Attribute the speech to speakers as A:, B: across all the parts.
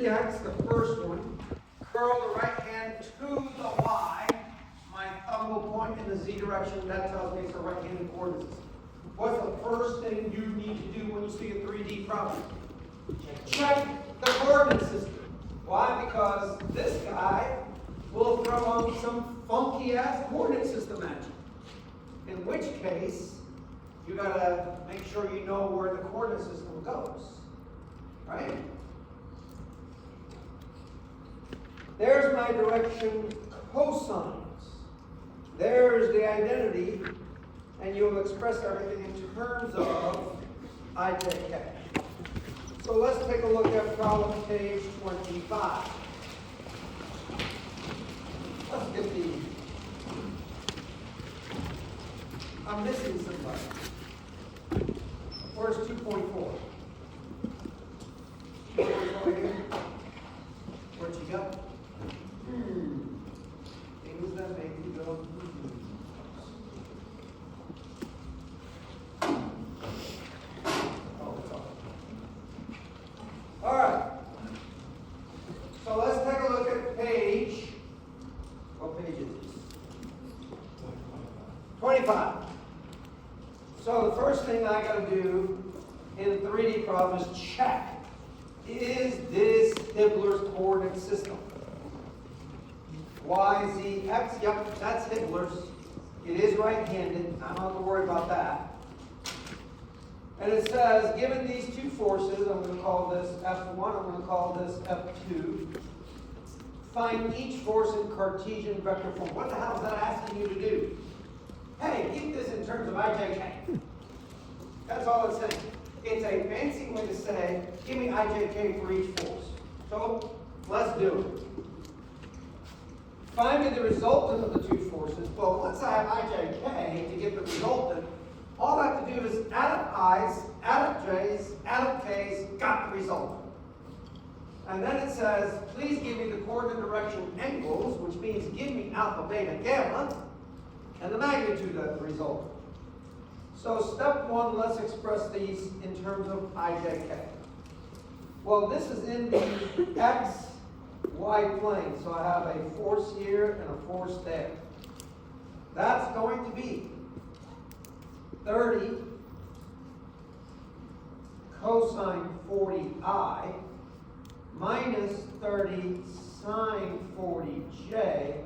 A: the x, the first one. Curl the right hand to the y. My thumb will point in the z direction. That tells me it's a right-handed coordinate system. What's the first thing you need to do when you see a 3D problem? Check the coordinate system. Why? Because this guy will throw on some funky-ass coordinate system at you. In which case, you gotta make sure you know where the coordinate system goes. Right? There's my direction cosines. There's the identity, and you'll express everything in terms of IJK. So let's take a look at problem page 25. Let's get the, I'm missing somebody. Where's 2.4? Where'd you go? Things that make you go, Oh, it's off. All right. So let's take a look at page, what page is this? 25. So the first thing I got to do in 3D problem is check. Is this Hibbeler's coordinate system? Y, Z, X, yep, that's Hibbeler's. It is right-handed. I don't have to worry about that. And it says, given these two forces, I'm going to call this F1, I'm going to call this F2. Find each force in Cartesian vector form. What the hell is that asking you to do? Hey, keep this in terms of IJK. That's all it's saying. It's a fancy way to say, give me IJK for each force. So, let's do it. Find me the resultant of the two forces. Well, once I have IJK to get the resultant, all I have to do is add up i's, add up j's, add up k's, got the resultant. And then it says, please give me the coordinate direction angles, which means give me alpha, beta, gamma, and the magnitude of the resultant. So step one, let's express these in terms of IJK. Well, this is in the x, y plane, so I have a force here and a force there. That's going to be 30 cosine 40i minus 30 sine 40j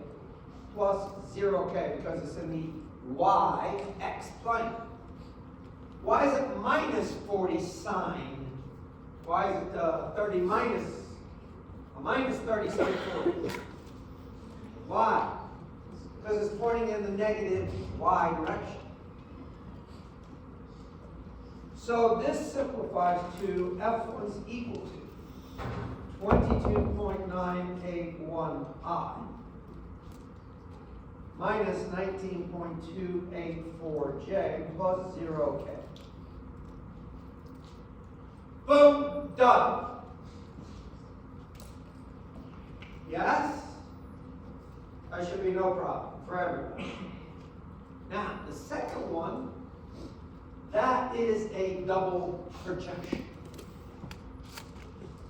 A: plus 0k because it's in the y, x plane. Why is it minus 40 sine? Why is it 30 minus 30 sine 40? Why? Because it's pointing in the negative y direction. So this simplifies to F1's equal to 22.981i minus 19.284j plus 0k. Boom, done. Yes? That should be no problem for everyone. Now, the second one, that is a double projection.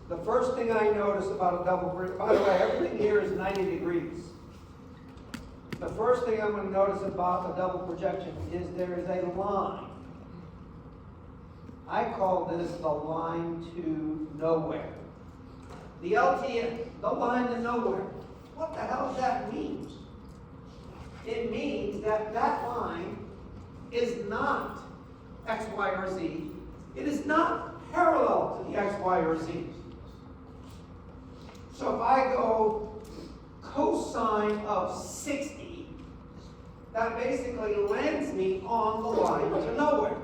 A: The first thing I notice about a double projection, by the way, everything here is 90 degrees. The first thing I'm going to notice about a double projection is there is a line. I call this the line to nowhere. The LTN, the line to nowhere. What the hell does that mean? It means that that line is not X, Y, or Z. It is not parallel to the X, Y, or Z. So if I go cosine of 60, that basically lands me on the line to nowhere.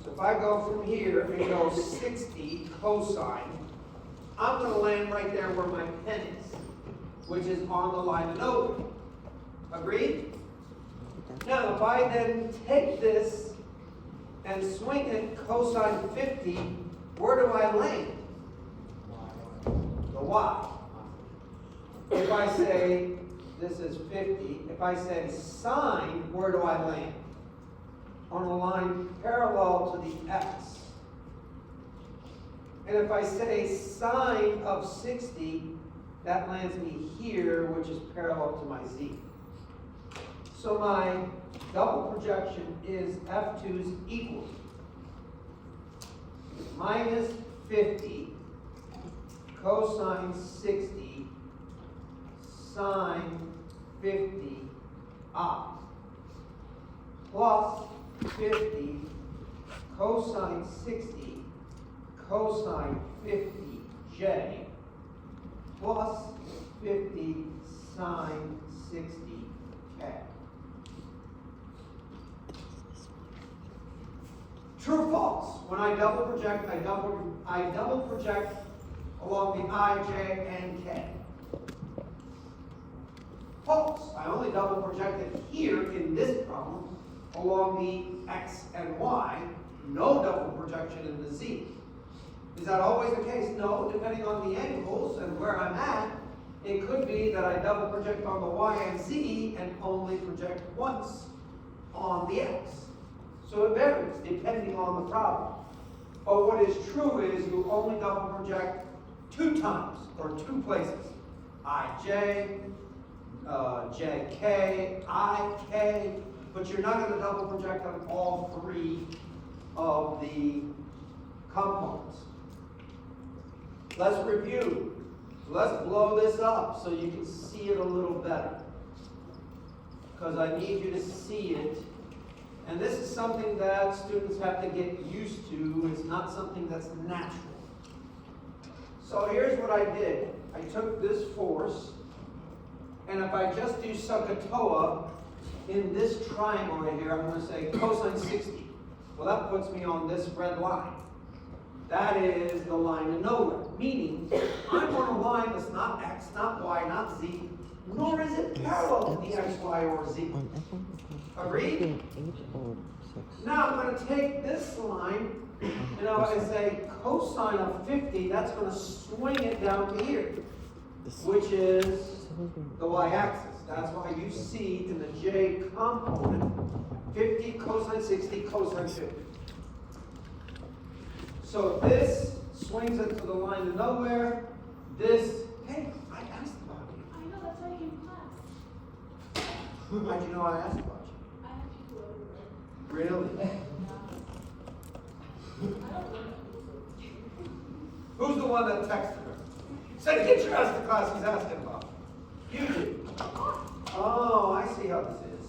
A: So if I go from here and go 60 cosine, I'm going to land right there where my pen is, which is on the line to nowhere. Agreed? Now, if I then take this and swing it cosine 50, where do I land? The y. If I say this is 50, if I say sine, where do I land? On a line parallel to the x. And if I say sine of 60, that lands me here, which is parallel to my z. So my double projection is F2's equal minus 50 cosine 60 sine 50 I plus 50 cosine 60 cosine 50j plus 50 sine 60k. True or false? When I double project, I double project along the I, J, and K. False. I only double projected here in this problem along the X and Y. No double projection in the Z. Is that always the case? No, depending on the angles and where I'm at, it could be that I double project on the Y and Z and only project once on the X. So it varies depending on the problem. But what is true is you only double project 2 times or 2 places. IJ, JK, IK, but you're not going to double project on all 3 of the components. Let's review. Let's blow this up so you can see it a little better. Because I need you to see it. And this is something that students have to get used to. It's not something that's natural. So here's what I did. I took this force, and if I just do SOHCAHTOA in this triangle right here, I'm going to say cosine 60. Well, that puts me on this red line. That is the line of nowhere, meaning I'm on a line that's not X, not Y, not Z, nor is it parallel to the X, Y, or Z. Agreed? Now I'm going to take this line, and I say cosine of 50, that's going to swing it down to here, which is the y-axis. That's why you see in the J component 50 cosine 60 cosine 50. So this swings it to the line of nowhere. This, hey, I asked about you.
B: I know, that's why I came to class.
A: How'd you know I asked about you?
B: I have people everywhere.
A: Really?
B: I don't know.
A: Who's the one that texted her? Said, get your ass to class, he's asking about. You did. Oh, I see how this is.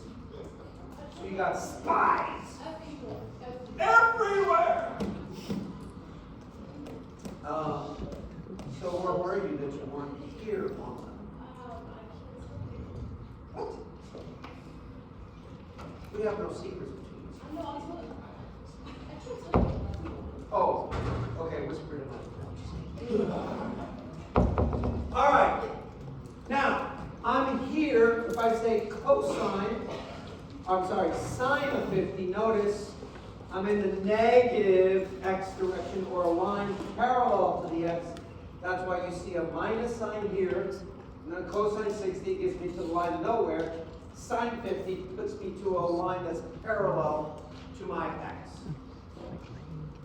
A: So you got spies
B: I have people
A: everywhere. So where were you that you weren't here on them? What? We have no secrets between us.
B: I know, I told you. I can't tell you.
A: Oh, okay, whisper it in my All right. Now, I'm here, if I say sine of 50, notice I'm in the negative x direction or a line parallel to the x. That's why you see a minus sign here, and then cosine 60 gets me to the line of nowhere. Sine 50 puts me to a line that's parallel to my x.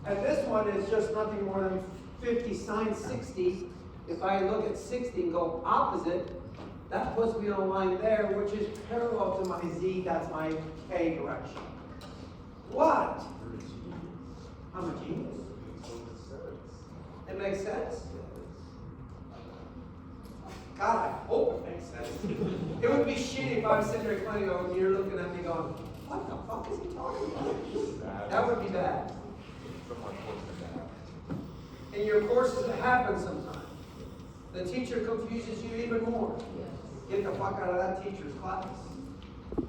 A: And this one is just nothing more than 50 sine 60. If I look at 60 and go opposite, that puts me on a line there, which is parallel to my z, that's my k direction. What? I'm a genius. It makes sense? God, I hope it makes sense. It would be shitty if I was sitting there explaining and you're looking at me going, what the fuck is he talking about? That would be bad. In your courses, it happens sometimes. The teacher confuses you even more. Get the fuck out of that teacher's class,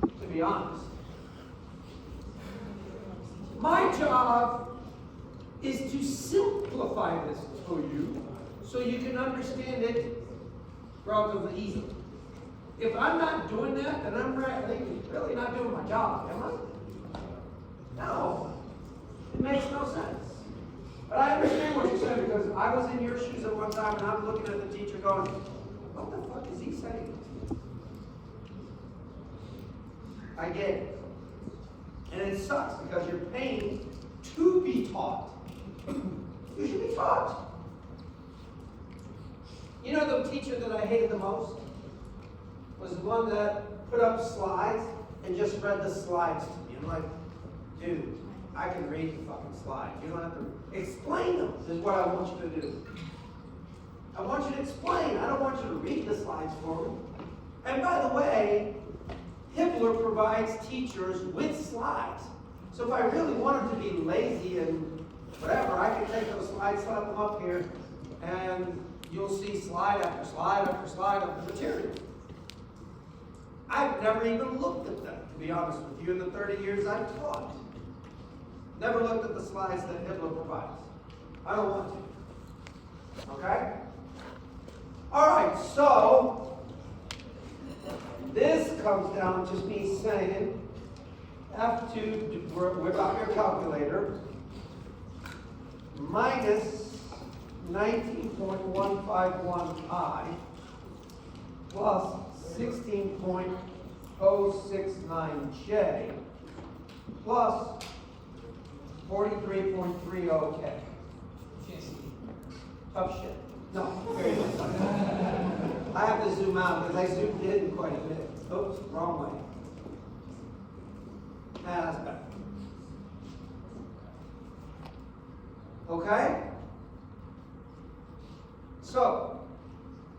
A: to be honest. My job is to simplify this for you so you can understand it relatively easily. If I'm not doing that, then I'm really not doing my job, am I? No. It makes no sense. But I understand what you're saying because I was in your shoes at one time and I'm looking at the teacher going, what the fuck is he saying? I get it. And it sucks because you're paying to be taught. You should be taught. You know the teacher that I hated the most? Was the one that put up slides and just read the slides to me. I'm like, dude, I can read the fucking slides. You don't have to explain them, is what I want you to do. I want you to explain. I don't want you to read the slides for me. And by the way, Hibbler provides teachers with slides. So if I really wanted to be lazy and whatever, I could take those slides, slap them up here, and you'll see slide after slide after slide of the material. I've never even looked at them, to be honest with you, in the 30 years I've taught. Never looked at the slides that Hibbler provides. I don't want to. Okay? All right, so this comes down to me saying, have to, whip out your calculator, minus 19.151i plus 16.069j plus 43.30k. Tough shit. No, very nice. I have to zoom out because I zoomed in quite a bit. Oops, wrong way. That's better. Okay? So,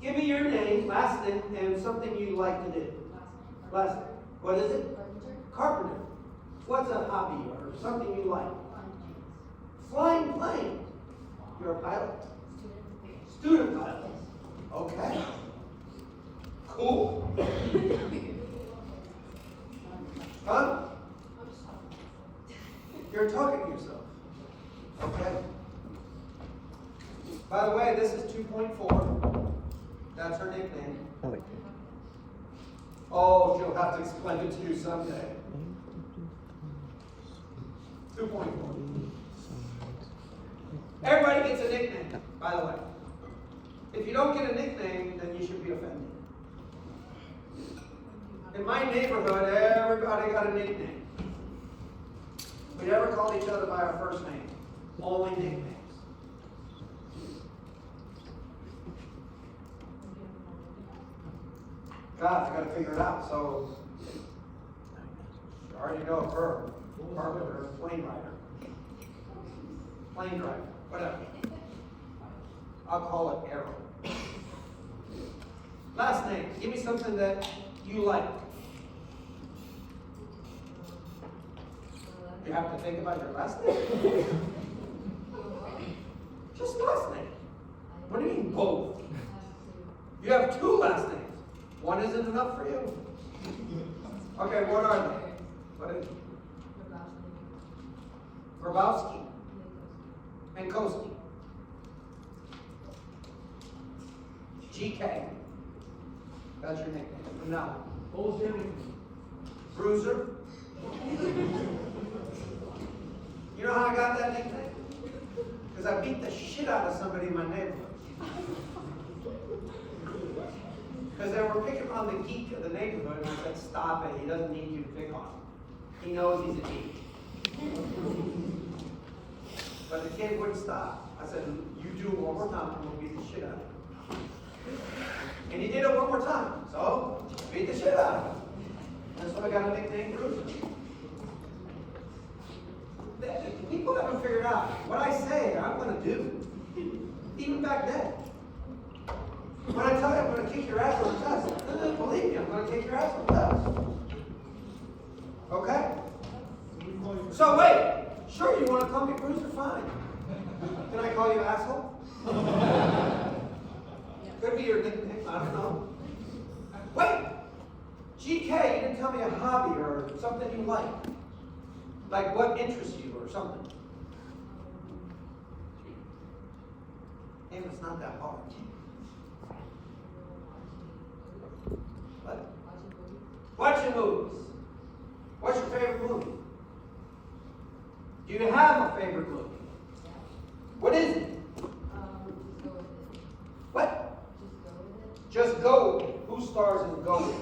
A: give me your name, last name, and something you like to do. Last name. What is it? Carpenter. What's a hobby or something you like? Flying plane. You're a pilot? Student pilot. Okay. Cool. Huh? You're talking to yourself. Okay. By the way, this is 2.4. That's her nickname.
C: I like it.
A: Oh, she'll have to explain it to you someday. 2.4. Everybody gets a nickname, by the way. If you don't get a nickname, then you should be offended. In my neighborhood, everybody got a nickname. We never called each other by our first name. Only nicknames. God, I gotta figure it out. So, I already know a verb. Carpenter, plane rider. Plane driver, whatever. I'll call it Arrow. Last name. Give me something that you like. You have to think about your last name. Just last name. What do you mean both? You have two last names. One isn't enough for you. Okay, what are they? What is it? Grabowski. Mankowski. GK. That's your nickname. Now, Bruiser. You know how I got that nickname? Because I beat the shit out of somebody in my neighborhood. Because they were picking on the geek of the neighborhood, and I said, stop it, he doesn't need you to pick on him. He knows he's a geek. But the kid wouldn't stop. I said, you do it one more time, and we'll beat the shit out of him. And he did it one more time, so beat the shit out of him. That's why I got a nickname, Bruiser. People haven't figured out what I say I'm going to do. Even back then. When I tell you I'm going to kick your ass on the test, believe me, I'm going to kick your ass on the test. Okay? So wait. Sure, you want to call me Bruiser? Fine. Can I call you asshole? Could be your nickname. I don't know. Wait. GK, you didn't tell me a hobby or something you like. Like what interests you or something. Damn, it's not that hard. What? Watching movies. What's your favorite movie? Do you have a favorite movie? What is it? What? Just go with it. Who stars in Go With It?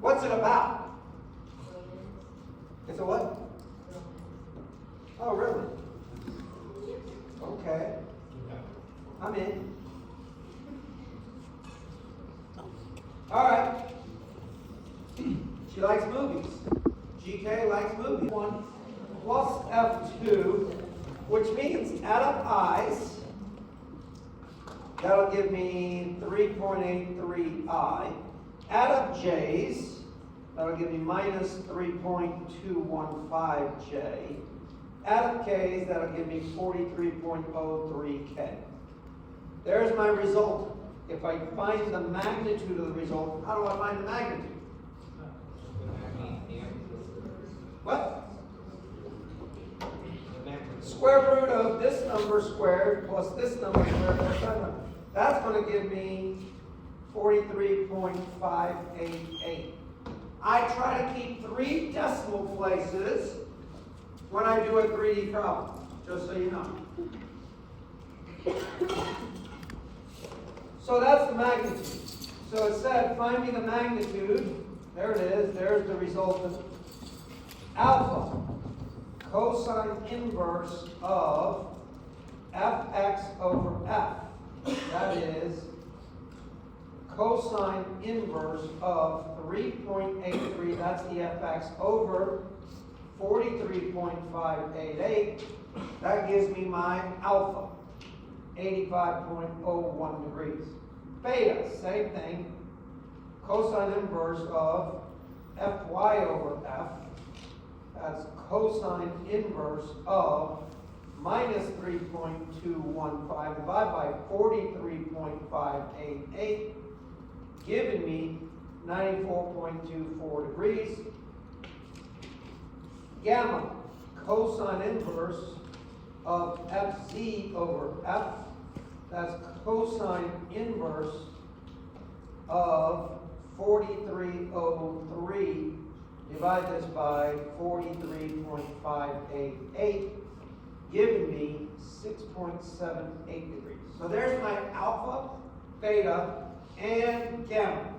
A: What's it about? It's a what? Oh, really? Okay. I'm in. All right. She likes movies. GK likes movies. 1 plus F2, which means add up i's. That'll give me 3.83i. Add up j's. That'll give me minus 3.215j. Add up k's. That'll give me 43.03k. There's my result. If I find the magnitude of the result, how do I find the magnitude? What? Square root of this number squared plus this number squared plus that number. That's going to give me 43.588. I try to keep 3 decimal places when I do a 3D problem, just so you know. So that's the magnitude. So it said, find me the magnitude. There it is. There's the resultant. Alpha, cosine inverse of fx over f. That is cosine inverse of 3.83, that's the fx, over 43.588. That gives me my alpha, 85.01 degrees. Beta, same thing, cosine inverse of fy over f. That's cosine inverse of minus 3.215 divided by 43.588, giving me 94.24 degrees. Gamma, cosine inverse of fz over f. That's cosine inverse of 4303. Divide this by 43.588, giving me 6.78 degrees. So there's my alpha, beta, and gamma.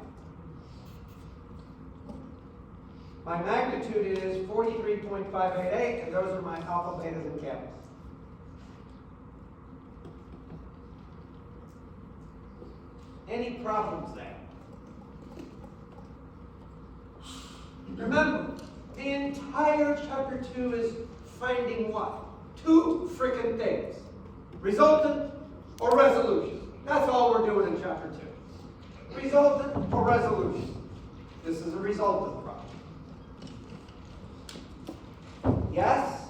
A: My magnitude is 43.588, and those are my alpha, betas, and gammas. Any problems there? Remember, the entire chapter 2 is finding what? 2 frickin' things. Resultant or resolution. That's all we're doing in chapter 2. Resultant or resolution. This is a resultant problem. Yes?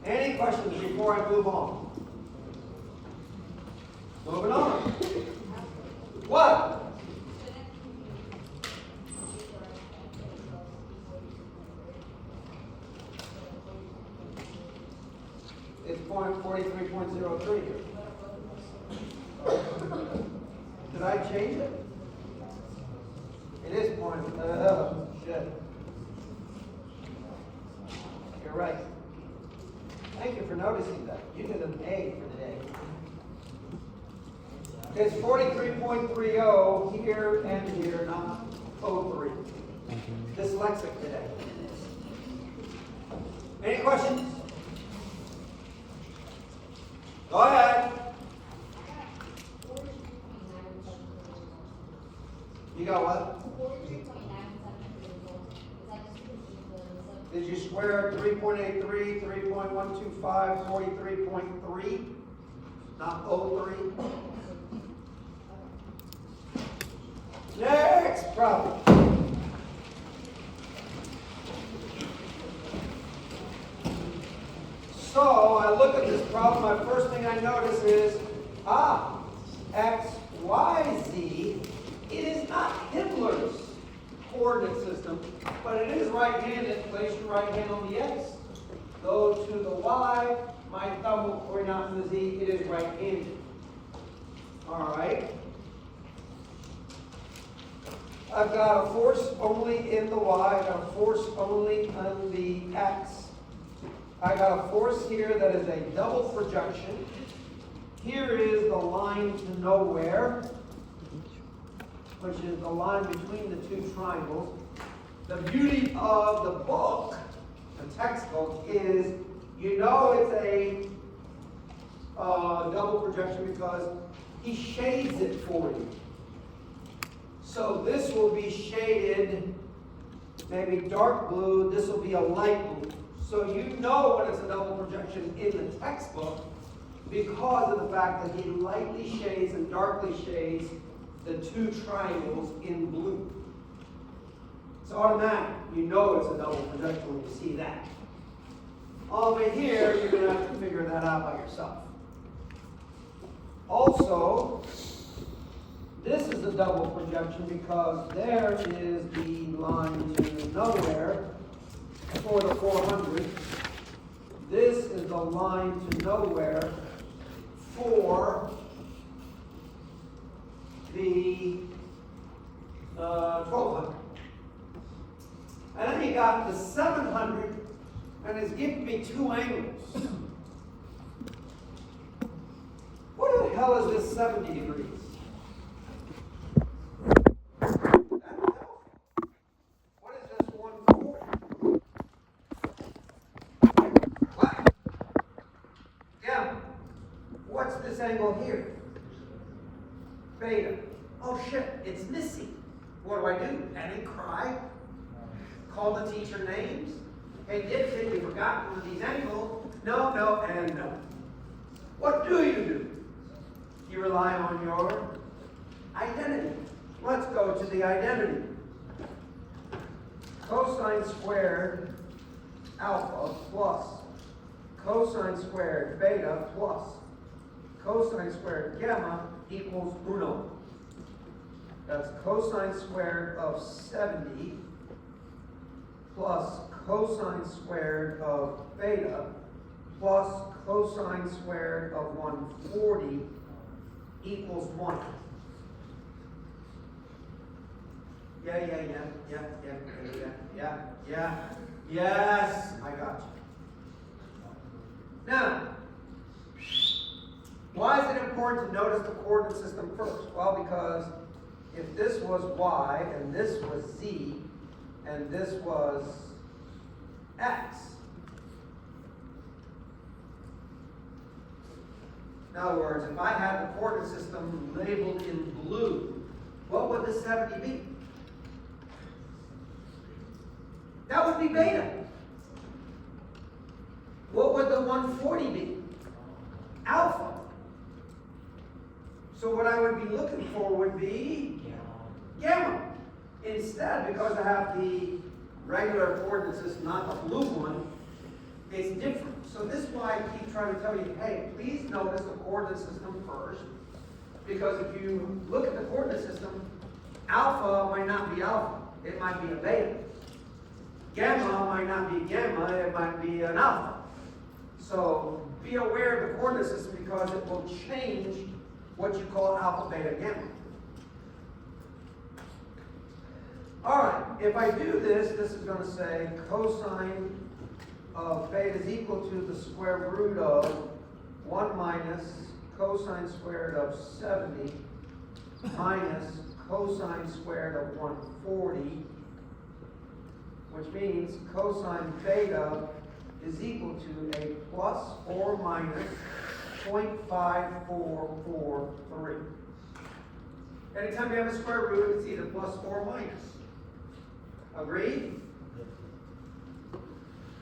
A: Any questions before I move on? Moving on. What? It's 43.03 here. Did I change it? It is shit. You're right. Thank you for noticing that. You did an A for the day. It's 43.30 here and here, not 03. Dyslexic today. Any questions? Go ahead. You got what? Did you square 3.83, 3.125, 43.3? Not 03? Next problem. So I look at this problem, my first thing I notice is, x, y, z, it is not Himmler's coordinate system, but it is right-handed. Place your right hand on the x. Go to the y, my thumb will point out to the z, it is right-handed. All right. I've got a force only in the y, I've got a force only on the x. I got a force here that is a double projection. Here is the line to nowhere, which is the line between the 2 triangles. The beauty of the book, the textbook, is you know it's a double projection because he shades it for you. So this will be shaded maybe dark blue, this will be a light blue. So you know when it's a double projection in the textbook because of the fact that he lightly shades and darkly shades the two triangles in blue. It's automatic. You know it's a double projection when you see that. All the way here, you're going to have to figure that out by yourself. Also, this is a double projection because there is the line to nowhere for the 400. This is the line to nowhere for the 1200. And then you got the 700, and it's giving me two angles. What the hell is this 70 degrees? What is this 140? What? Yeah. What's this angle here? Beta. Oh shit, it's missing. What do I do? Panic, cry? Call the teacher names? Hey, dipshit, you forgot one of these angles. No, no, and no. What do? You rely on your identity. Let's go to the identity. Cosine squared alpha plus cosine squared beta plus cosine squared gamma equals 1. That's cosine squared of 70 plus cosine squared of beta plus cosine squared of 140 equals 1. Yeah. Yes, I got you. Now, why is it important to notice the coordinate system first? Well, because if this was y and this was z and this was x, in other words, if I had the coordinate system labeled in blue, what would the 70 be? That would be beta. What would the 140 be? Alpha. So what I would be looking for would be gamma. Instead, because I have the regular coordinate system, not the blue one, it's different. So this is why I keep trying to tell you, hey, please notice the coordinate system first. Because if you look at the coordinate system, alpha might not be alpha. It might be a beta. Gamma might not be gamma. It might be an alpha. So be aware of the coordinate system because it will change what you call alpha, beta, gamma. All right, if I do this, this is going to say cosine of beta is equal to the square root of 1 minus cosine squared of 70 minus cosine squared of 140, which means cosine beta is equal to a plus or minus 0.5443. Anytime you have a square root, it's either plus or minus. Agreed?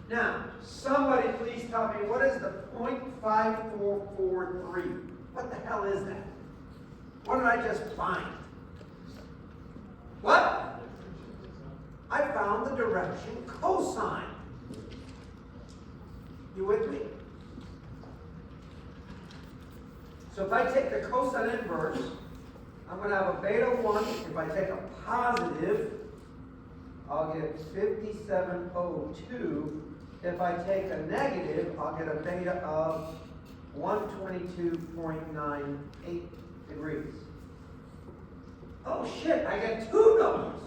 A: Now, somebody please tell me, what is the 0.5443? What the hell is that? What did I just find? What? I found the direction cosine. You with me? So if I take the cosine inverse, I'm going to have a beta 1. If I take a positive, I'll get 5702. If I take a negative, I'll get a beta of 122.98 degrees. Oh shit, I get two numbers.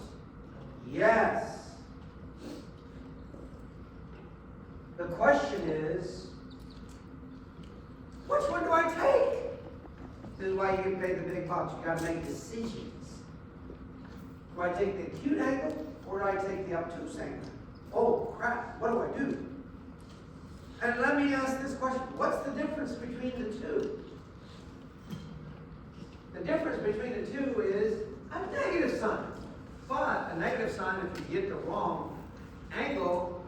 A: Yes. The question is, which one do I take? This is why you get paid the big bucks. You got to make decisions. Do I take the acute angle or do I take the obtuse angle? Oh crap, what do I do? And let me ask this question. What's the difference between the two? The difference between the two is a negative sign. But a negative sign, if you get the wrong angle,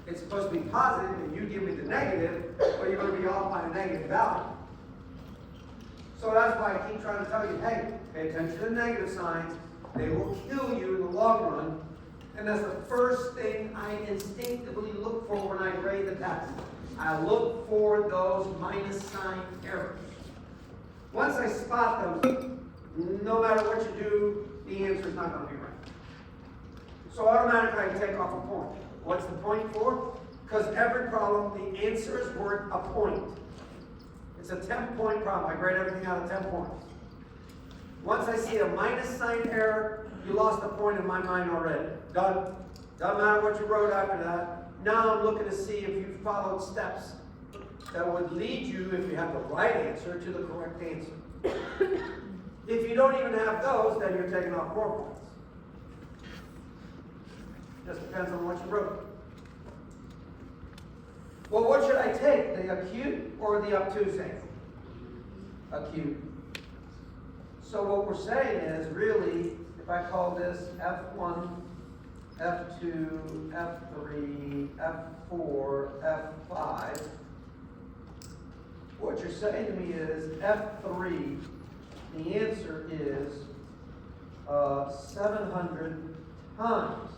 A: it's supposed to be positive, and you give me the negative, or you're going to be off by a negative value. So that's why I keep trying to tell you, hey, pay attention to the negative signs. They will kill you in the long run. And that's the first thing I instinctively look for when I grade the test. I look for those minus sign errors. Once I spot them, no matter what you do, the answer is not going to be right. So automatically I take off a point. What's the point for? Because every problem, the answer is worth a point. It's a 10-point problem. I grade everything out of 10 points. Once I see a minus sign error, you lost a point in my mind already. Done. Doesn't matter what you wrote after that. Now I'm looking to see if you followed steps that would lead you, if you have the right answer, to the correct answer. If you don't even have those, then you're taking off 4 points. Just depends on what you wrote. Well, what should I take? The acute or the obtuse angle? Acute. So what we're saying is, really, if I call this F1, F2, F3, F4, F5, what you're saying to me is F3, the answer is 700 times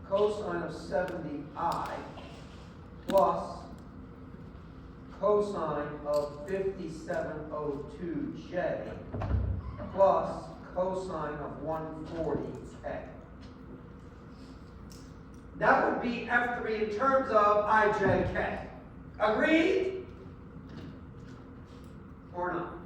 A: cosine of 70i plus cosine of 5702j plus cosine of 140k. That would be F3 in terms of ijk. Agreed? Or not?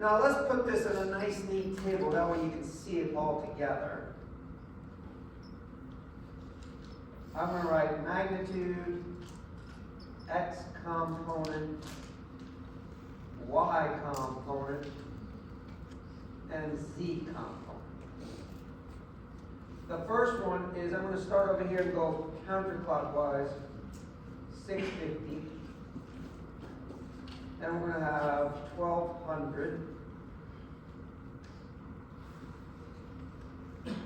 A: Now let's put this in a nice neat table, that way you can see it all together. I'm going to write magnitude, x component, y component, and z component. The first one is, I'm going to start over here and go counterclockwise, 650. Then we're going to have 1200. Then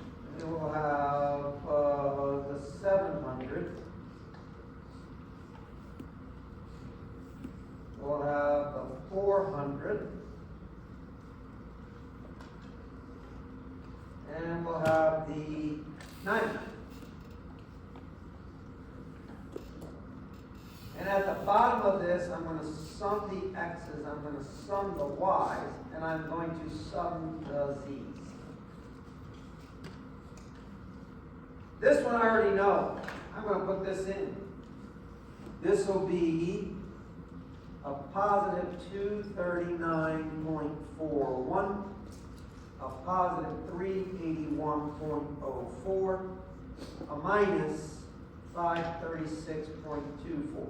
A: we'll have the 700. We'll have the 400. And we'll have the 900. And at the bottom of this, I'm going to sum the x's, I'm going to sum the y's, and I'm going to sum the z's. This one I already know. I'm going to put this in. This will be a positive 239.41, a positive 381.04, a minus 536.24.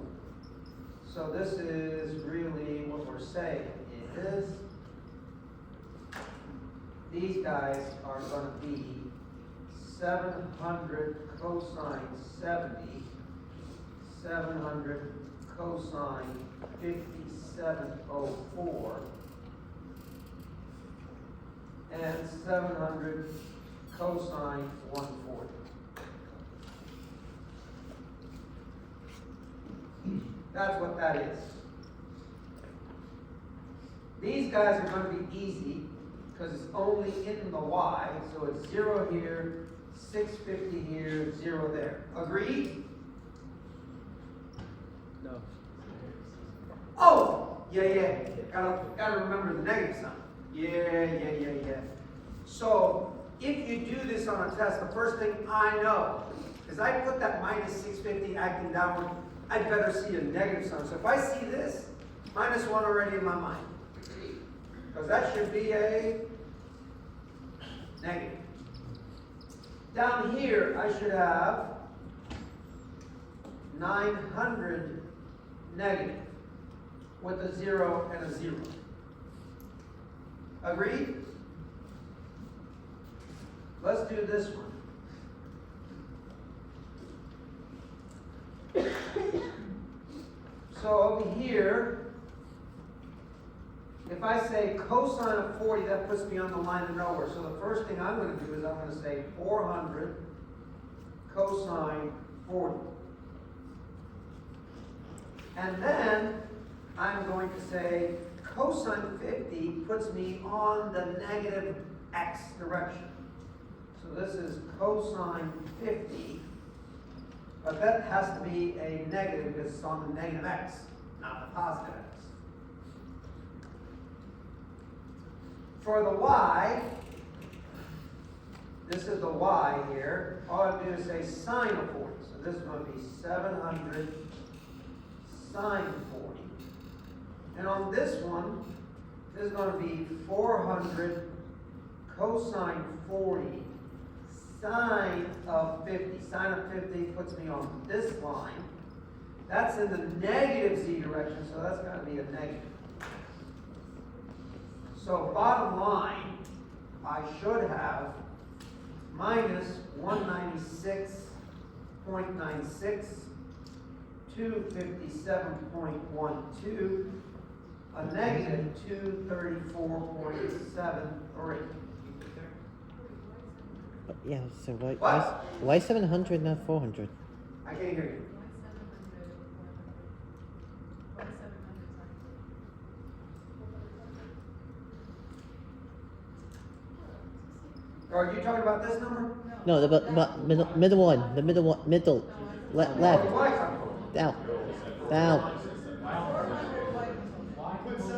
A: So this is really what we're saying is these guys are going to be 700 cosine 70, 700 cosine 5704, and 700 cosine 140. That's what that is. These guys are going to be easy because it's only in the y, so it's 0 here, 650 here, 0 there. Agreed?
C: No.
A: Oh, yeah. Gotta remember the negative sign. Yeah. So if you do this on a test, the first thing I know is I put that minus 650 acting downward. I'd better see a negative sign. So if I see this, minus 1 already in my mind. Because that should be a negative. Down here, I should have 900 negative with a 0 and a 0. Agreed? Let's do this one. So over here, if I say cosine of 40, that puts me on the line of nowhere. So the first thing I'm going to do is I'm going to say 400 cosine 40. And then I'm going to say cosine 50 puts me on the negative x direction. So this is cosine 50. But that has to be a negative because it's on the negative x, not the positive x. For the y, this is the y here. All I have to do is say sine of 40. So this is going to be 700 sine 40. And on this one, this is going to be 400 cosine 40 sine of 50. Sine of 50 puts me on this line. That's in the negative z direction, so that's going to be a negative. So bottom line, I should have minus 196.96, 257.12, a negative 234.73.
C: Yeah, so why,
A: What?
C: why 700, not 400?
A: I can't hear you. Are you talking about this number?
C: No, but middle one, the middle one, left,
A: Why come from?
C: down, down.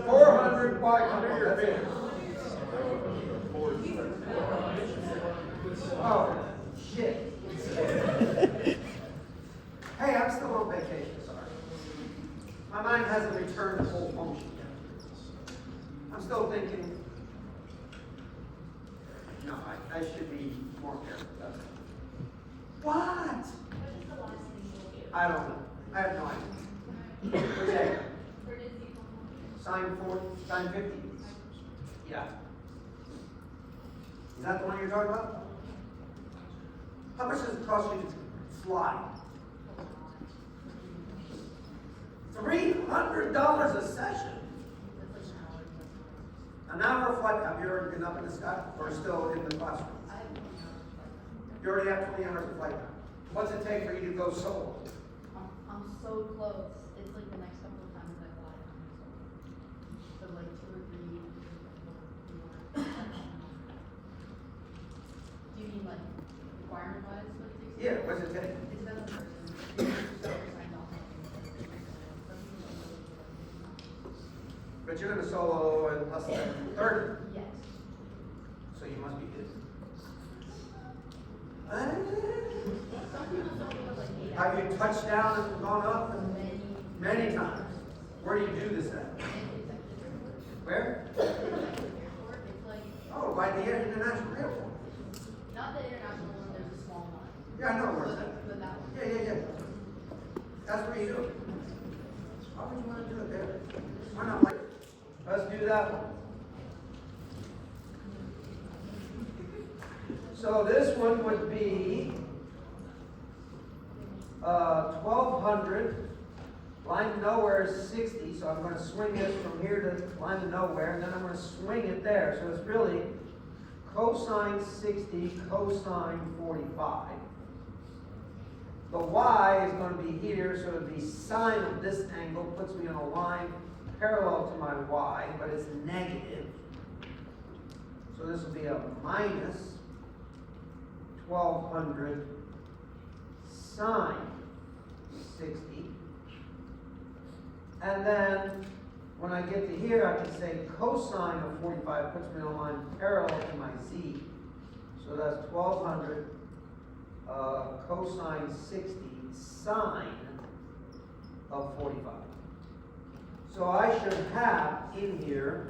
A: 400 y come from, that's it. Oh, shit. Hey, I'm still on vacation, sorry. My mind hasn't returned to full function yet. I'm still thinking, no, I should be more careful. That's it. What?
B: What is the last thing you'll do?
A: I don't know. I have no idea. What's that?
B: Where did you come from?
A: Sine 40, sine 50. Yeah. Is that the one you're talking about? How much does it cost you to fly? $300 a session. An hour of flight. Have you already been up in the sky or still in the classroom? You already have 20 hours of flight time. What's it take for you to go solo?
B: I'm so close. It's like the next couple of times I fly, I'm so like 2 or 3. Do you mean like requirement wise what it takes?
A: Yeah, what's it take?
B: It depends on the person. So signed off on
A: But you're going to solo in less than 30.
B: Yes.
A: So you must be busy.
B: Some people don't go like 8
A: Have
B: hours.
A: you touched down and gone up?
B: Many.
A: Many times. Where do you do this at? Where?
B: It's like,
A: Oh, by the International Airport.
B: not the international one, there's a small one.
A: Yeah, I know where it's at.
B: But that one.
A: Yeah. That's where you do it. Why would you want to do it there? Why not like, let's do that one. So this one would be 1200. Line to nowhere is 60, so I'm going to swing this from here to line to nowhere, and then I'm going to swing it there. So it's really cosine 60, cosine 45. The y is going to be here, so it would be sine of this angle, puts me on a line parallel to my y, but it's negative. So this will be a minus 1200 sine 60. And then when I get to here, I can say cosine of 45 puts me on a line parallel to my z. So that's 1200 cosine 60 sine of 45. So I should have in here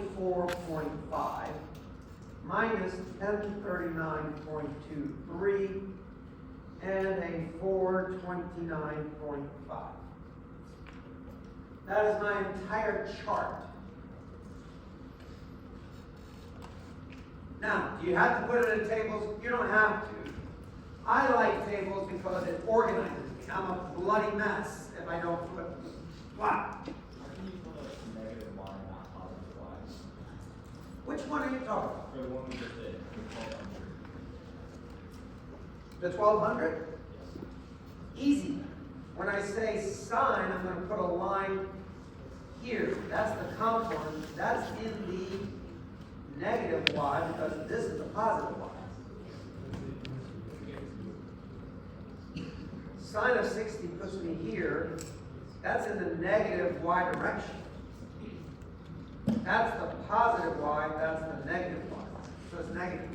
A: 424.5 minus 1039.23 and a 429.5. That is my entire chart. Now, do you have to put it in tables? You don't have to. I like tables because it organizes me. I'm a bloody mess if I don't put, what?
D: How can you put a negative y, not positive y?
A: Which one are you talking about?
D: For the one we just did, the 1200.
A: The 1200?
D: Yes.
A: Easy. When I say sine, I'm going to put a line here. That's the component. That's in the negative y because this is the positive y. Sine of 60 puts me here. That's in the negative y direction. That's the positive y, that's the negative y. So it's negative.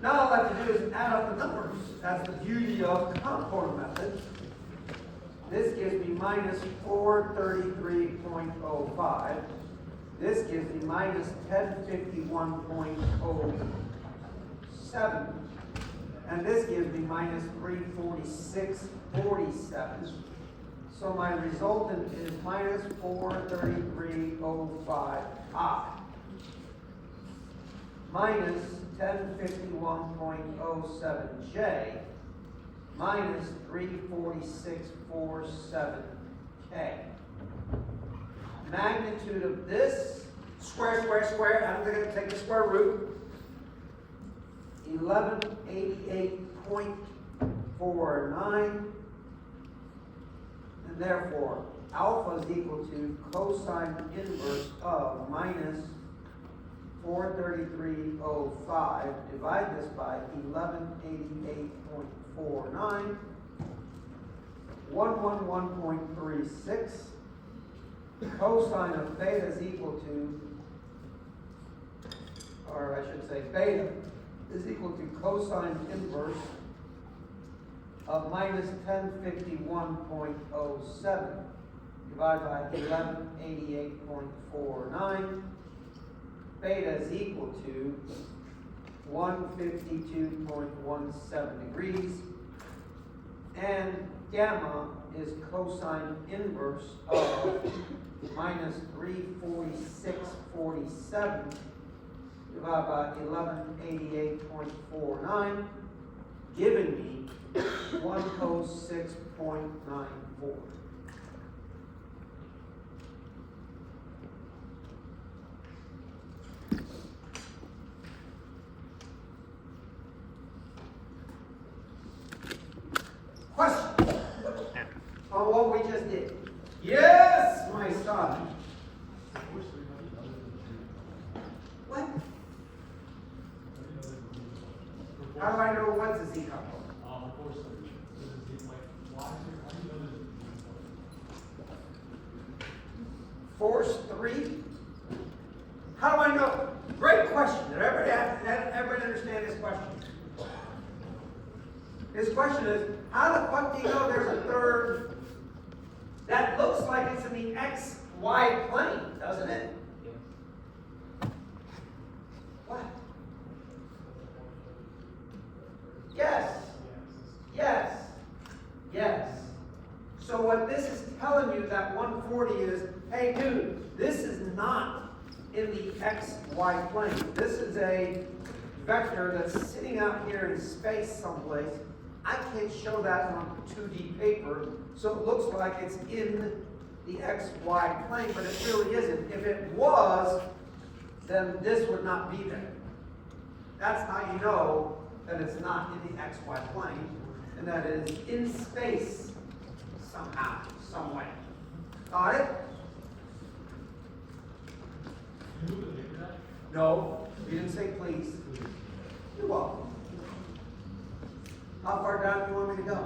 A: Now all I have to do is add up the numbers. That's the beauty of the component method. This gives me minus 433.05. This gives me minus 1051.07. And this gives me minus 346.47. So my resultant is minus 433.05I. Minus 1051.07J minus 346.47K. Magnitude of this, square, square, square, I'm going to take the square root. 1188.49. And therefore, alpha is equal to cosine inverse of minus 433.05. Divide this by 1188.49. 111.36. Cosine of beta is equal to, or I should say beta is equal to cosine inverse of minus 1051.07 divided by 1188.49. Beta is equal to 152.17 degrees. And gamma is cosine inverse of minus 346.47 divided by 1188.49, giving me 106.94. Question on what we just did. Yes, my son. What? How do I know what's a z component? Force 3? How do I know? Great question. Did everybody understand this question? His question is, how the fuck do you know there's a third that looks like it's in the x, y plane, doesn't it? What? Yes. Yes. Yes. So what this is telling you, that 140 is, hey dude, this is not in the x, y plane. This is a vector that's sitting out here in space someplace. I can't show that on 2D paper, so it looks like it's in the XY plane, but it really isn't. If it was, then this would not be there. That's how you know that it's not in the XY plane, and that it is in space somehow, some way. Got it? No, you didn't say please. You're welcome. How far down do you want me to go?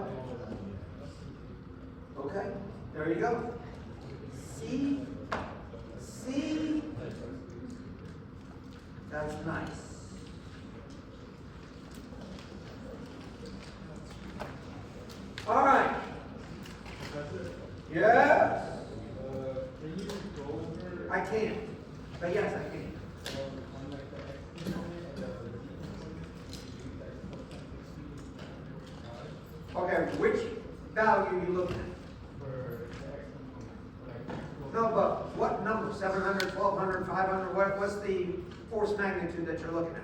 A: Okay, there you go. See? See? That's nice. All right. Yes.
D: Can you go over?
A: I can. But yes, I can. Okay, which value are you looking at? No, but what number? 700, 1200, 500? What's the force magnitude that you're looking at?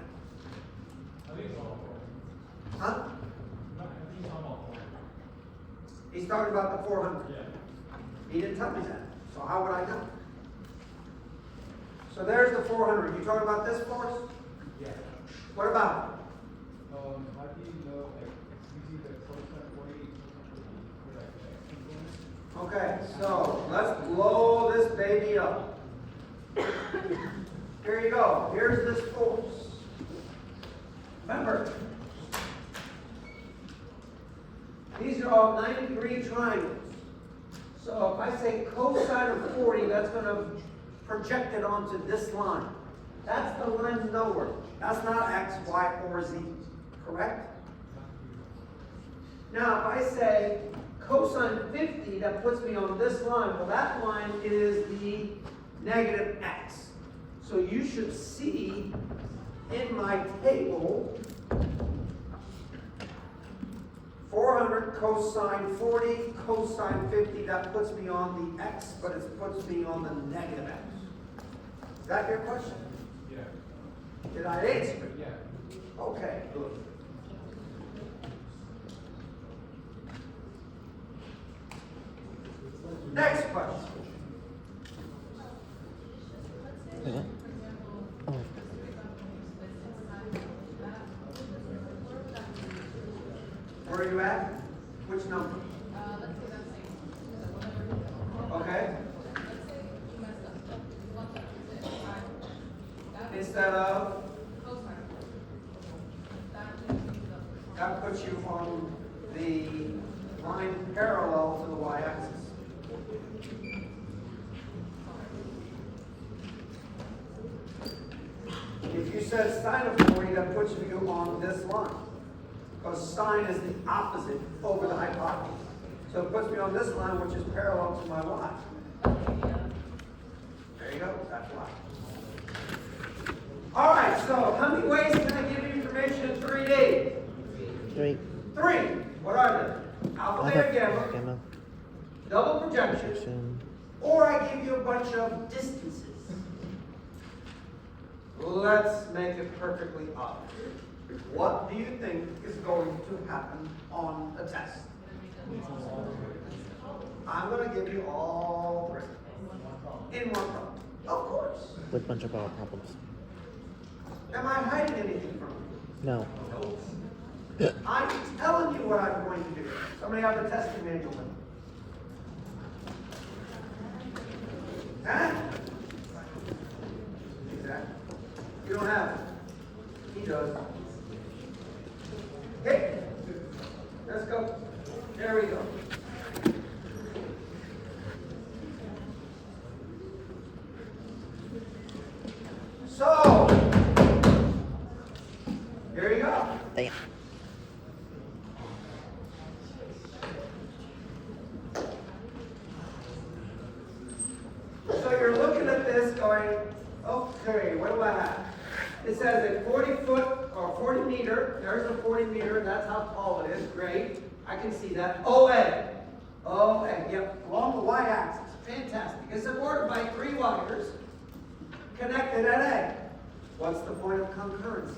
E: I think it's all four.
A: Huh?
E: I think it's all four.
A: He's talking about the 400.
E: Yeah.
A: He didn't tell me that, so how would I know? So there's the 400. You talking about this force?
E: Yeah.
A: What about it?
E: How do you know, like, using the cosine 40 for like the x component?
A: Okay, so let's blow this baby up. Here you go. Here's this force. Remember, these are all 90-degree triangles. So if I say cosine of 40, that's going to project it onto this line. That's the line nowhere. That's not x, y, or z. Correct? Now, if I say cosine 50, that puts me on this line. Well, that line is the negative x. So you should see in my table 400 cosine 40, cosine 50. That puts me on the x, but it puts me on the negative x. Is that your question?
E: Yeah.
A: Did I answer it?
E: Yeah.
A: Okay, good. Next question.
C: Wait, what? Oh,
A: Where are you at? Which number? Okay. Instead of, that puts you on the line parallel to the y-axis. If you said sine of 40, that puts you on this line. Because sine is the opposite over the hypotenuse. So it puts me on this line, which is parallel to my y. There you go, that's why. All right, so how many ways can I give you information in 3D?
C: 3.
A: 3. What are they? Alpha, beta, gamma,
C: Gamma.
A: double projection,
C: Projection.
A: or I give you a bunch of distances. Let's make it perfectly obvious. What do you think is going to happen on the test? I'm going to give you all 3 in one problem. Of course.
C: With a bunch of our problems.
A: Am I hiding anything from you?
C: No.
A: I'm telling you what I'm going to do. Somebody have the testing manual with them. Huh? Exactly. You don't have it. He does. Okay. Let's go. There we go. So, here you go.
C: Damn.
A: So you're looking at this going, okay, what do I have? It says a 40 foot or 40 meter, there's the 40 meter, that's how tall it is, great. I can see that. OA. OA, yep, along the y-axis, fantastic. It's supported by 3 wires connected at A. What's the point of concurrency?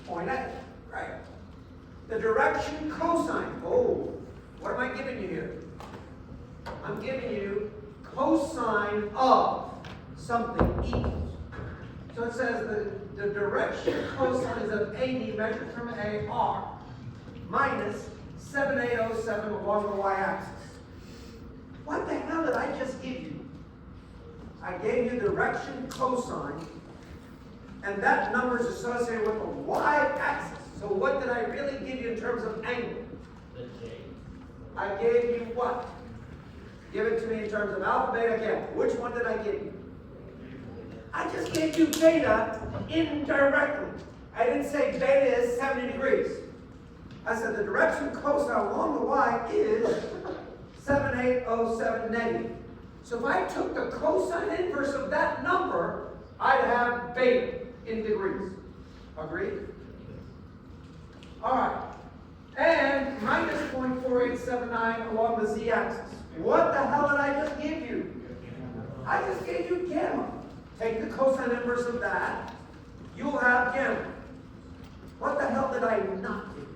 A: Point A, right. The direction cosine, oh, what am I giving you here? I'm giving you cosine of something equals. So it says the direction cosines of AD measured from AR minus 7807 along the y-axis. What the hell did I just give you? I gave you direction cosine, and that number is associated with the y-axis. So what did I really give you in terms of angle?
D: The J.
A: I gave you what? Give it to me in terms of alpha, beta, gamma. Which one did I give you? I just gave you beta indirectly. I didn't say beta is 70 degrees. I said the direction cosine along the y is 7807 negative. So if I took the cosine inverse of that number, I'd have beta in degrees. Agreed? All right. And minus 0.4879 along the z-axis. What the hell did I just give you? I just gave you gamma. take the cosine inverse of that, you will have gamma. What the hell did I not give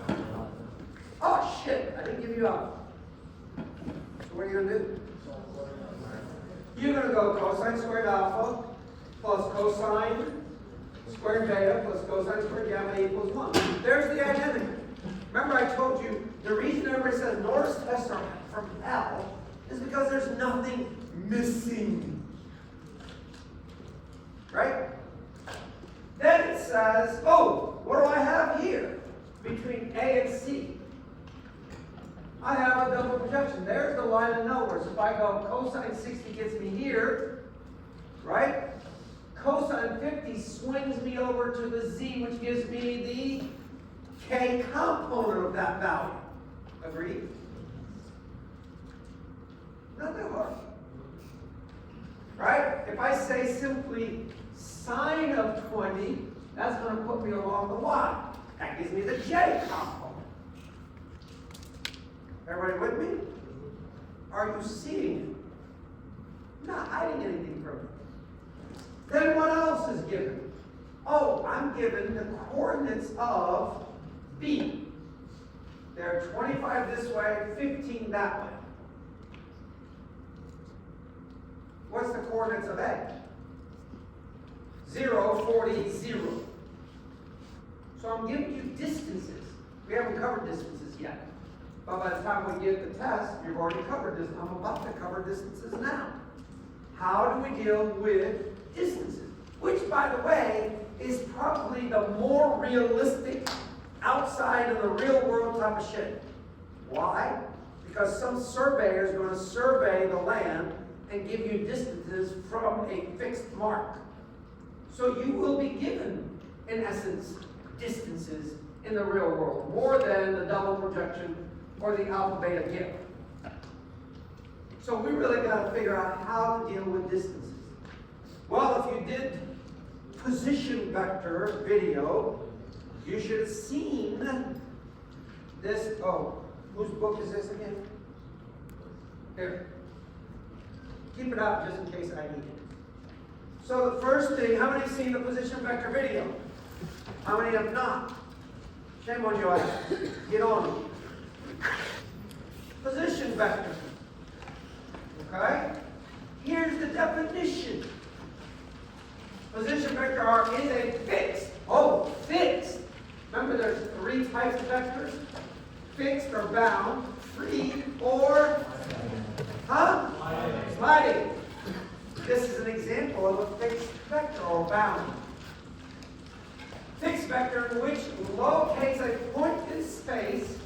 A: you? Oh shit, I didn't give you alpha. So what are you gonna do? You're gonna go cosine squared alpha plus cosine squared beta plus cosine squared gamma equals 1. There's the identity. Remember I told you, the reason everybody says Norris tests are from hell is because there's nothing missing. Right? Then it says, oh, what do I have here between A and C? I have a double projection. There's the line of nowhere. So if I go cosine 60 gets me here, right? Cosine 50 swings me over to the Z, which gives me the K component of that value. Agreed? Not that hard. Right? If I say simply sine of 20, that's going to put me along the Y. That gives me the J component. Everybody with me? Are you seeing it? I'm not hiding anything from you. Then what else is given? Oh, I'm given the coordinates of B. They're 25 this way, 15 that way. What's the coordinates of A? 0, 40, 0. So I'm giving you distances. We haven't covered distances yet. But by the time we get the test, you've already covered this. I'm about to cover distances now. How do we deal with distances? Which, by the way, is probably the more realistic outside of the real world type of shit. Why? Because some surveyor is going to survey the land and give you distances from a fixed mark. So you will be given, in essence, distances in the real world, more than the double projection or the alpha beta give. So we really got to figure out how to deal with distances. Well, if you did position vector video, you should have seen this. Oh, whose book is this again? Here. Keep it out just in case I need it. So the first thing, how many have seen the position vector video? How many have not? Shame on you, I get on it. Position vector. Okay? Here's the definition. Position vector R is a fixed. Oh, fixed. Remember there's 3 types of vectors? Fixed or bound, free or sliding. This is an example of a fixed vector or bound. Fixed vector in which locates a point in space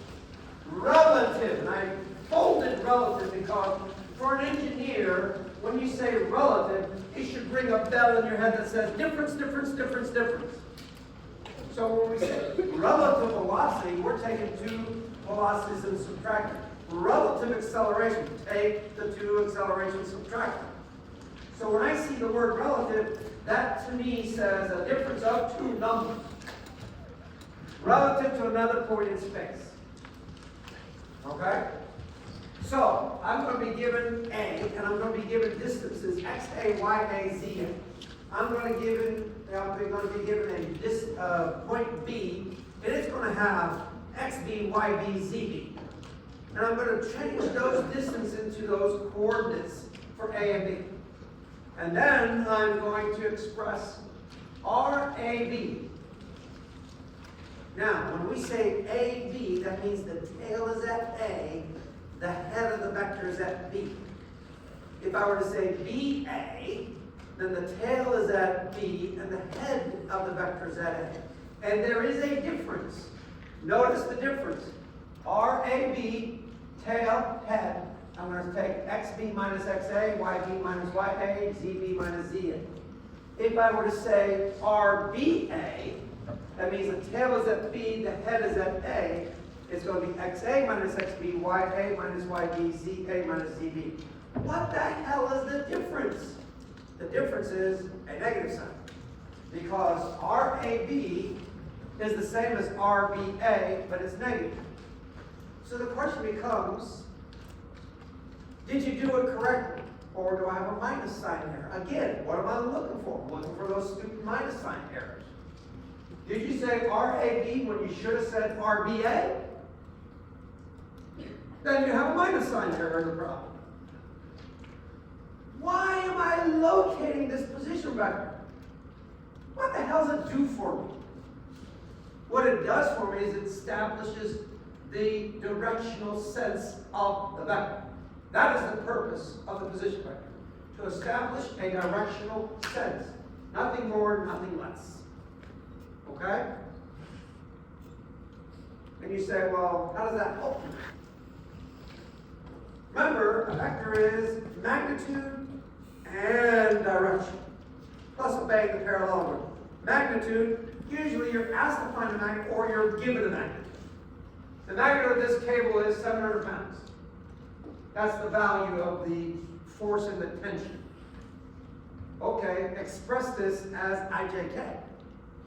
A: relative. And I folded relative because for an engineer, when you say relative, it should ring a bell in your head that says difference, difference, difference, difference. So when we say relative velocity, we're taking 2 velocities and subtracting. Relative acceleration, take the 2 accelerations, subtract them. So when I see the word relative, that to me says a difference of 2 numbers relative to another point in space. Okay? So I'm going to be given A, and I'm going to be given distances XA, YA, ZA. I'm going to be given a point B, and it's going to have XB, YB, ZB. And I'm going to change those distances into those coordinates for A and B. And then I'm going to express RAB. Now, when we say AB, that means the tail is at A, the head of the vector is at B. If I were to say BA, then the tail is at B and the head of the vector is at A. And there is a difference. Notice the difference. RAB, tail, head. I'm going to take XB minus XA, YB minus YA, ZB minus ZA. If I were to say RBA, that means the tail is at B, the head is at A. It's going to be XA minus XB, YA minus YB, ZA minus ZB. What the hell is the difference? The difference is a negative sign. Because RAB is the same as RBA, but it's negative. So the question becomes, did you do it correctly? or do I have a minus sign here? Again, what am I looking for? I'm looking for those stupid minus sign errors. Did you say RAB when you should have said RBA? Then you have a minus sign error in the problem. Why am I locating this position vector? What the hell does it do for me? What it does for me is it establishes the directional sense of the vector. That is the purpose of the position vector. To establish a directional sense. Nothing more, nothing less. Okay? And you say, well, how does that help me? Remember, a vector is magnitude and direction, plus obeying the parallelogram. Magnitude, usually you're asked to find a magnitude or you're given a magnitude. The magnitude of this cable is 700 pounds. That's the value of the force and the tension. Okay, express this as IJK.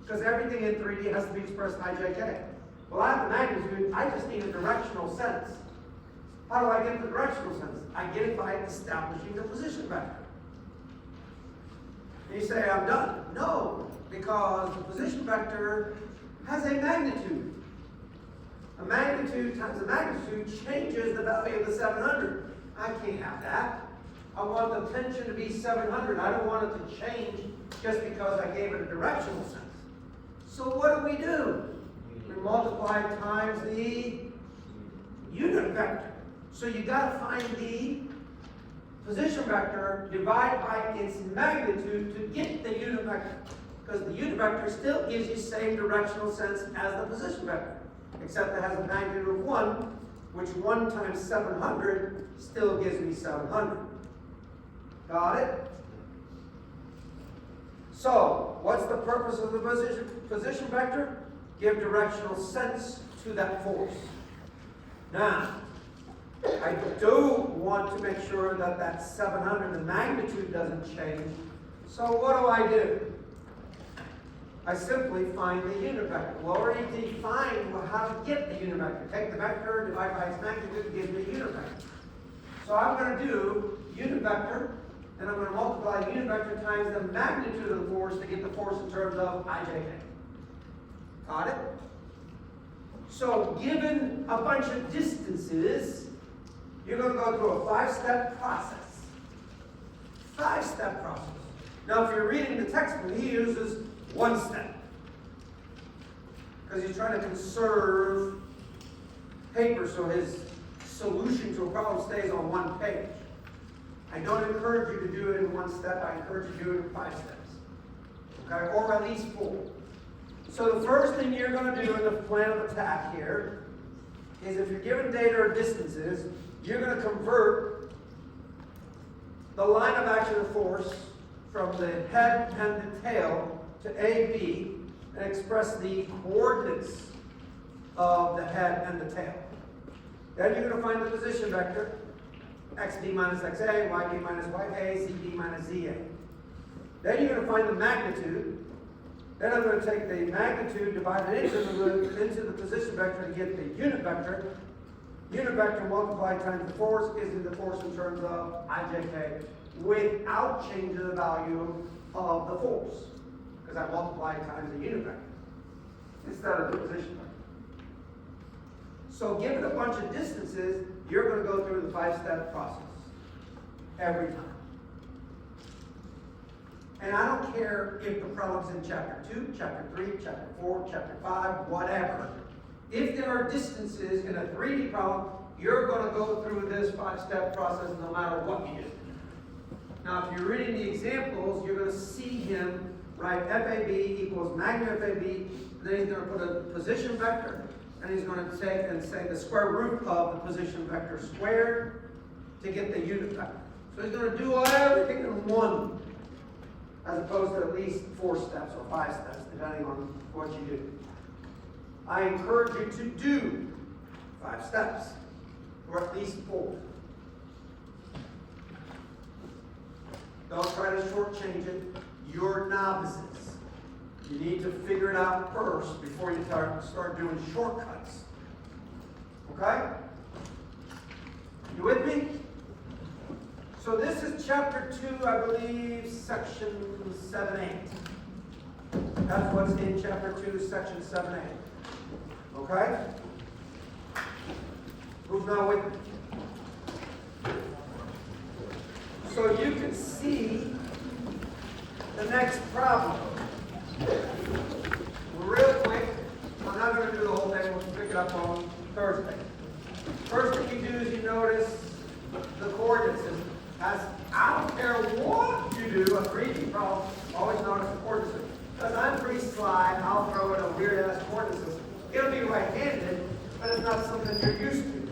A: Because everything in 3D has to be expressed in IJK. Well, I have the magnitude, I just need a directional sense. How do I get the directional sense? I get it by establishing the position vector. And you say, I'm done. No, because the position vector has a magnitude. A magnitude times a magnitude changes the value of the 700. I can't have that. I want the tension to be 700. I don't want it to change just because I gave it a directional sense. So what do? We multiply times the unit vector. So you got to find the position vector, divide by its magnitude to get the unit vector. Because the unit vector still gives you the same directional sense as the position vector, except it has a magnitude of 1, which 1 times 700 still gives me 700. Got it? So, what's the purpose of the position vector? Give directional sense to that force. Now, I do want to make sure that that 700, the magnitude doesn't change. So what do? I simply find the unit vector. We already defined how to get the unit vector. Take the vector, divide by its magnitude, gives me a unit vector. So I'm going to do unit vector, and I'm going to multiply the unit vector times the magnitude of the force to get the force in terms of IJK. Got it? So given a bunch of distances, you're going to go through a 5-step process. 5-step process. Now, if you're reading the textbook, he uses 1 step. Because he's trying to conserve paper so his solution to a problem stays on 1 page. I don't encourage you to do it in 1 step. I encourage you to do it in 5 steps. Okay? Or at least 4. So the first thing you're going to do in the plan of attack here is if you're given data or distances, you're going to convert the line of action of force from the head and the tail to AB and express the coordinates of the head and the tail. Then you're going to find the position vector, xb minus xa, yb minus ya, zb minus za. Then you're going to find the magnitude. Then I'm going to take the magnitude, divide it into the position vector to get the unit vector. Unit vector multiplied times the force gives me the force in terms of IJK without changing the value of the force. Because I multiplied times the unit vector instead of the position vector. So given a bunch of distances, you're going to go through the 5-step process every time. And I don't care if the problem's in chapter 2, chapter 3, chapter 4, chapter 5, whatever. If there are distances in a 3D problem, you're going to go through this 5-step process no matter what you do. Now, if you're reading the examples, you're going to see him write FAB equals magnitude FAB, then he's going to put a position vector, and he's going to take and say the square root of the position vector squared to get the unit vector. So he's going to do everything in one, as opposed to at least 4 steps or 5 steps, depending on what you do. I encourage you to do 5 steps, or at least 4. Don't try to shortchange it. You're novices. You need to figure it out first before you start doing shortcuts. Okay? You with me? So this is chapter 2, I believe, section 7-8. That's what's in chapter 2, section 7-8. Okay? Who's not with me? So you can see the next problem. Real quick, I'm not going to do the whole thing, we'll pick it up on Thursday. First thing you do is you notice the coordinate system. I don't care what you do, a 3D problem, always notice the coordinate system. Because I'm pretty sly, I'll throw in a weird ass coordinate system. It'll be right-handed, but it's not something you're used to.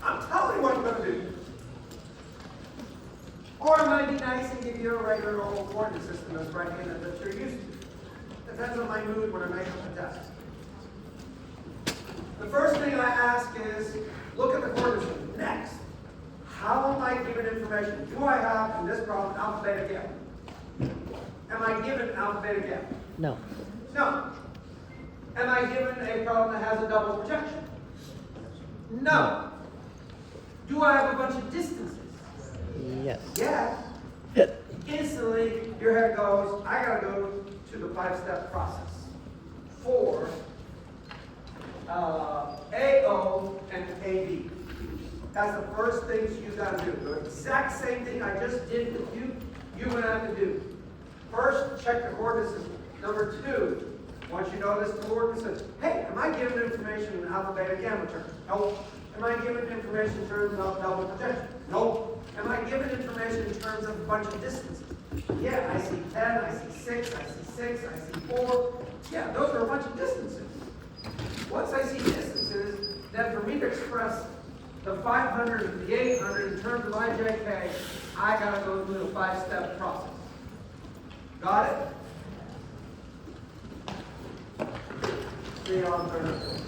A: I'm telling you what I'm going to do. Or it might be nice and give you a regular old coordinate system that's right-handed that you're used to. Depends on my mood when I make up the test. The first thing I ask is, look at the coordinate system. Next, how am I given information? Do I have, in this problem, alpha, beta, gamma? Am I given alpha, beta, gamma?
C: No.
A: No. Am I given a problem that has a double projection? No. Do I have a bunch of distances?
C: Yes.
A: Yes. Instantly, your head goes, I gotta go to the 5-step process for AO and AB. That's the first things you gotta do. The exact same thing I just did with you, you're gonna have to do. First, check the coordinate system. Number 2, once you know this coordinate system, hey, am I given information in alpha, beta, gamma terms? Nope. Am I given information in terms of double projection? Nope. Am I given information in terms of a bunch of distances? Yeah, I see 10, I see 6, I see 6, I see 4. Yeah, those are a bunch of distances. Once I see distances, then for me to express the 500 and the 800 in terms of IJK, I gotta go through the 5-step process. Got it? See you on Thursday.